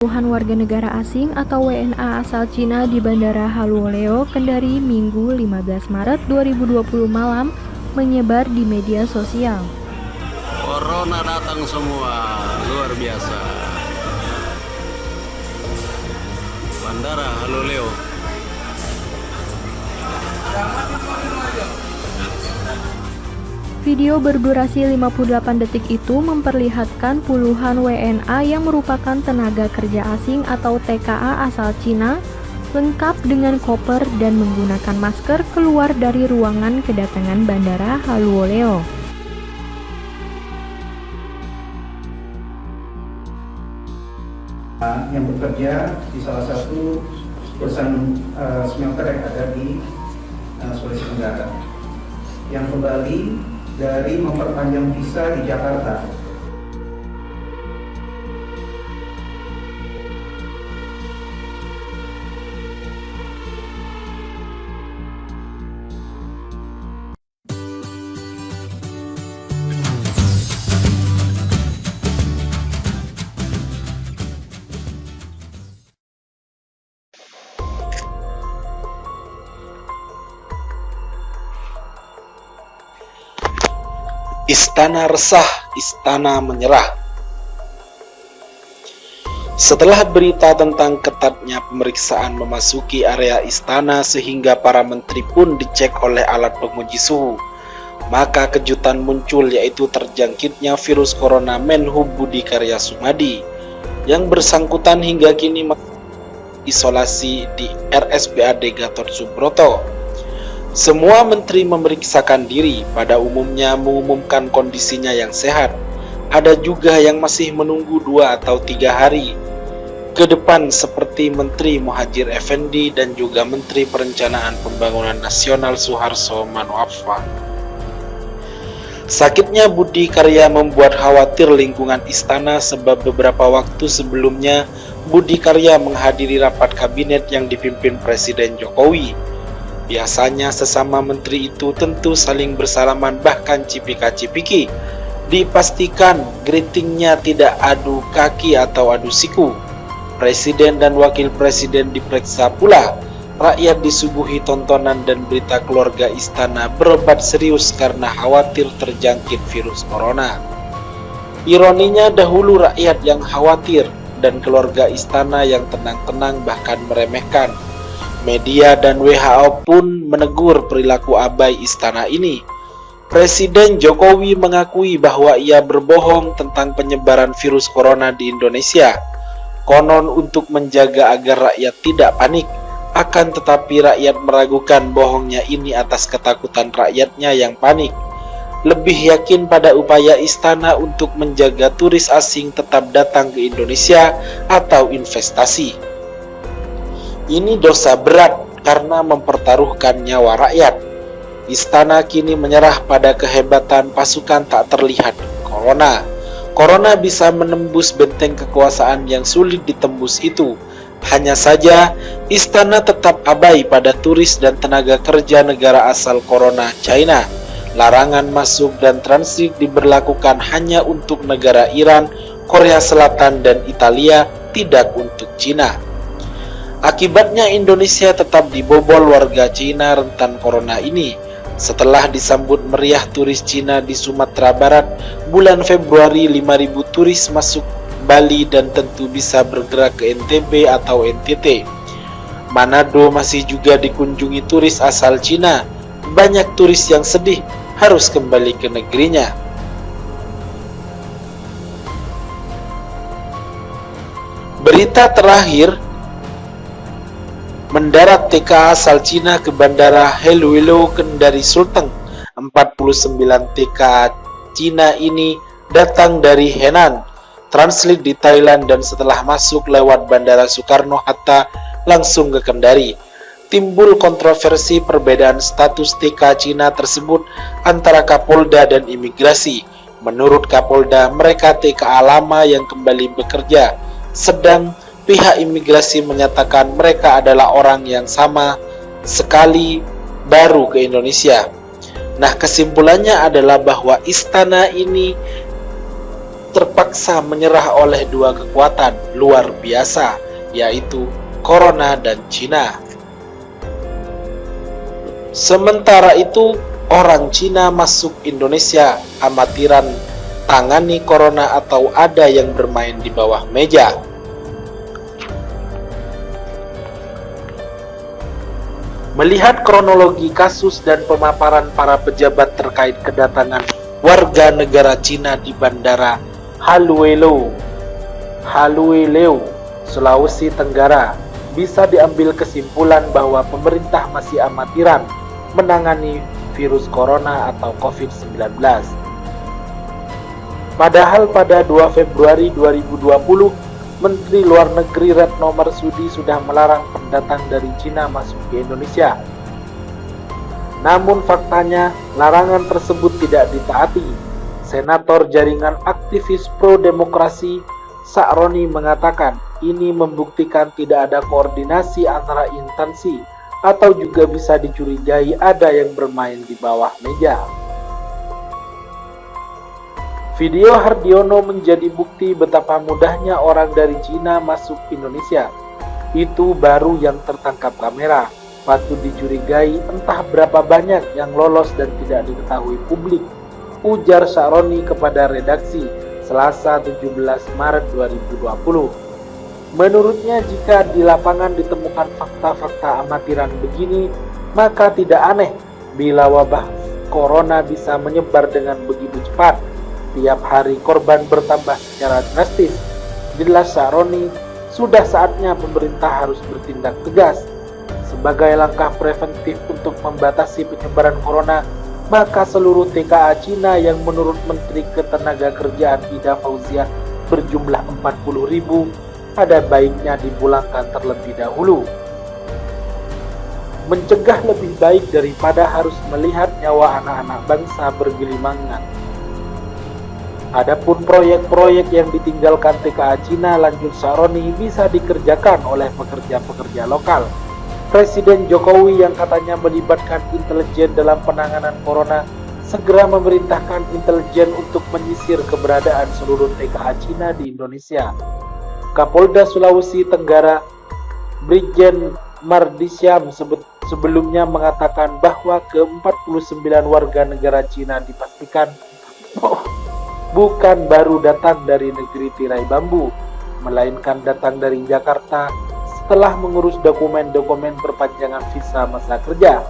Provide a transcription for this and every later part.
Puluhan warga negara asing atau WNA asal Cina di Bandara Haluoleo, Kendari, Minggu 15 Maret 2020 malam menyebar di media sosial. Corona datang semua, luar biasa. Bandara Haluoleo. Video berdurasi 58 detik itu memperlihatkan puluhan WNA yang merupakan tenaga kerja asing atau TKA asal Cina, lengkap dengan koper dan menggunakan masker keluar dari ruangan kedatangan Bandara Haluoleo. Yang bekerja di salah satu perusahaan smelter yang ada di Sulawesi Tenggara, yang kembali dari memperpanjang visa di Jakarta. Istana resah, istana menyerah. Setelah berita tentang ketatnya pemeriksaan memasuki area istana sehingga para menteri pun dicek oleh alat penguji suhu, maka kejutan muncul, yaitu terjangkitnya virus corona Menhub Budi Karya Sumadi yang bersangkutan hingga kini isolasi di RSPAD Gatot Subroto. Semua menteri memeriksakan diri, pada umumnya mengumumkan kondisinya yang sehat. Ada juga yang masih menunggu 2 atau 3 hari ke depan seperti Menteri Muhadjir Effendi dan juga Menteri Perencanaan Pembangunan Nasional Suharto Manoarfa. Sakitnya Budi Karya membuat khawatir lingkungan istana, sebab beberapa waktu sebelumnya Budi Karya menghadiri rapat kabinet yang dipimpin Presiden Jokowi. Biasanya sesama menteri itu tentu saling bersalaman, bahkan cipika-cipiki. Dipastikan greetingnya tidak adu kaki atau adu siku. Presiden dan wakil presiden diperiksa pula. Rakyat disuguhi tontonan dan berita keluarga istana berobat serius karena khawatir terjangkit virus corona. Ironinya dahulu rakyat yang khawatir dan keluarga istana yang tenang-tenang bahkan meremehkan. Media dan WHO pun menegur perilaku abai istana ini. Presiden Jokowi mengakui bahwa ia berbohong tentang penyebaran virus corona di Indonesia. Konon untuk menjaga agar rakyat tidak panik, akan tetapi rakyat meragukan bohongnya ini atas ketakutan rakyatnya yang panik. Lebih yakin pada upaya istana untuk menjaga turis asing tetap datang ke Indonesia atau investasi. Ini dosa berat karena mempertaruhkan nyawa rakyat. Istana kini menyerah pada kehebatan pasukan tak terlihat corona. Corona bisa menembus benteng kekuasaan yang sulit ditembus itu. Hanya saja, istana tetap abai pada turis dan tenaga kerja negara asal corona, China. Larangan masuk dan transit diberlakukan hanya untuk negara Iran, Korea Selatan, dan Italia, tidak untuk Cina. Akibatnya Indonesia tetap dibobol warga Cina rentan corona ini. Setelah disambut meriah turis Cina di Sumatera Barat, bulan Februari 5.000 turis masuk Bali dan tentu bisa bergerak ke NTB atau NTT. Manado masih juga dikunjungi turis asal Cina. Banyak turis yang sedih harus kembali ke negerinya. Berita terakhir, mendarat TKA asal Cina ke Bandara Haluoleo, Kendari, Sulteng. 49 TKA Cina ini datang dari Henan, transit di Thailand, dan setelah masuk lewat Bandara Soekarno-Hatta langsung ke Kendari. Timbul kontroversi perbedaan status TKA Cina tersebut antara Kapolda dan imigrasi. Menurut Kapolda, mereka TKA lama yang kembali bekerja, sedang pihak imigrasi menyatakan mereka adalah orang yang sama sekali baru ke Indonesia. Nah, kesimpulannya adalah bahwa istana ini terpaksa menyerah oleh dua kekuatan luar biasa, yaitu Corona dan Cina. Sementara itu, orang Cina masuk Indonesia amatiran tangani Corona atau ada yang bermain di bawah meja. Melihat kronologi kasus dan pemaparan para pejabat terkait kedatangan warga negara Cina di Bandara Halueleo, Sulawesi Tenggara, bisa diambil kesimpulan bahwa pemerintah masih amatiran menangani virus corona atau COVID-19. Padahal pada 2 Februari 2020, Menteri Luar Negeri Retno Marsudi sudah melarang pendatang dari Cina masuk ke Indonesia. Namun faktanya, larangan tersebut tidak ditaati. Senator Jaringan Aktivis Pro-Demokrasi Sa'roni mengatakan, ini membuktikan tidak ada koordinasi antara instansi atau juga bisa dicurigai ada yang bermain di bawah meja. Video Hardiono menjadi bukti betapa mudahnya orang dari Cina masuk Indonesia. Itu baru yang tertangkap kamera. Patut dicurigai entah berapa banyak yang lolos dan tidak diketahui publik, ujar Sa'roni kepada redaksi Selasa 17 Maret 2020. Menurutnya, jika di lapangan ditemukan fakta-fakta amatiran begini, maka tidak aneh bila wabah corona bisa menyebar dengan begitu cepat. Tiap hari korban bertambah secara drastis. Jelas Sa'roni, sudah saatnya pemerintah harus bertindak tegas. Sebagai langkah preventif untuk membatasi penyebaran corona, maka seluruh TKA Cina yang menurut Menteri Ketenagakerjaan Ida Fauziah berjumlah 40.000 ada baiknya dipulangkan terlebih dahulu. Mencegah lebih baik daripada harus melihat nyawa anak-anak bangsa bergelimangan. Adapun proyek-proyek yang ditinggalkan TKA Cina, lanjut Sa'roni, bisa dikerjakan oleh pekerja-pekerja lokal. Presiden Jokowi yang katanya melibatkan intelijen dalam penanganan corona, segera memerintahkan intelijen untuk menyisir keberadaan seluruh TKA Cina di Indonesia. Kapolda Sulawesi Tenggara, Brigjen Mardisyam sebelumnya mengatakan bahwa ke-49 warga negara Cina dipastikan bukan baru datang dari negeri tirai bambu, melainkan datang dari Jakarta setelah mengurus dokumen-dokumen perpanjangan visa masa kerja.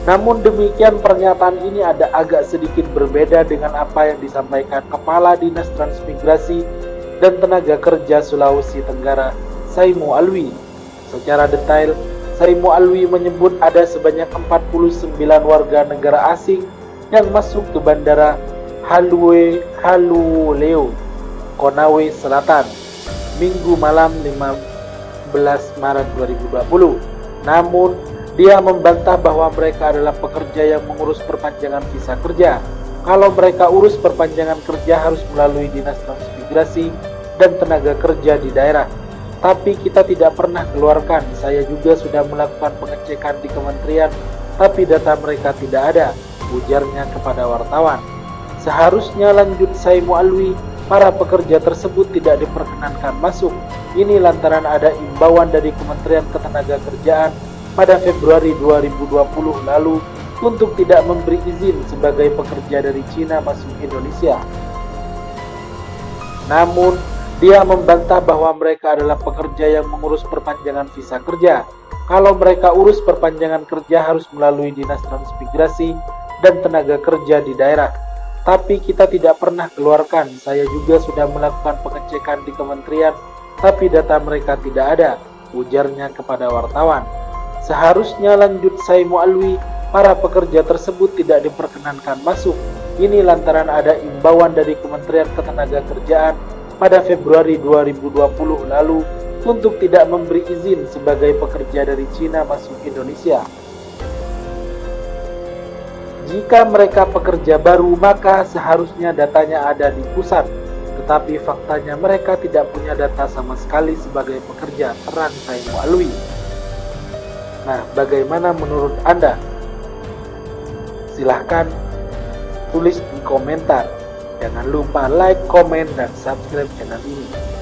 Namun demikian, pernyataan ini agak sedikit berbeda dengan apa yang disampaikan Kepala Dinas Transmigrasi dan Tenaga Kerja Sulawesi Tenggara, Saimo Alwi. Secara detail, Saimo Alwi menyebut ada sebanyak 49 warga negara asing yang masuk ke Bandara Halueleo, Konawe Selatan, Minggu malam 15 Maret 2020. Namun, dia membantah bahwa mereka adalah pekerja yang mengurus perpanjangan visa kerja. Kalau mereka urus perpanjangan kerja harus melalui Dinas Transmigrasi dan Tenaga Kerja di daerah. Tapi kita tidak pernah keluarkan. Saya juga sudah melakukan pengecekan di kementerian, tapi data mereka tidak ada, ujarnya kepada wartawan. Seharusnya, lanjut Saimo Alwi, para pekerja tersebut tidak diperkenankan masuk. Ini lantaran ada imbauan dari Kementerian Ketenagakerjaan pada Februari 2020 lalu untuk tidak memberi izin sebagai pekerja dari Cina masuk Indonesia. Namun, dia membantah bahwa mereka adalah pekerja yang mengurus perpanjangan visa kerja. Kalau mereka urus perpanjangan kerja harus melalui Dinas Transmigrasi dan Tenaga Kerja di daerah. Tapi kita tidak pernah keluarkan. Saya juga sudah melakukan pengecekan di kementerian, tapi data mereka tidak ada, ujarnya kepada wartawan. Seharusnya, lanjut Saimo Alwi, para pekerja tersebut tidak diperkenankan masuk. Ini lantaran ada imbauan dari Kementerian Ketenagakerjaan pada Februari 2020 lalu untuk tidak memberi izin sebagai pekerja dari Cina masuk Indonesia. Jika mereka pekerja baru, maka seharusnya datanya ada di pusat. Tetapi faktanya mereka tidak punya data sama sekali sebagai pekerja, terang Saimo Alwi. Nah, bagaimana menurut Anda? Silahkan tulis di komentar. Jangan lupa like, komen, dan subscribe channel ini.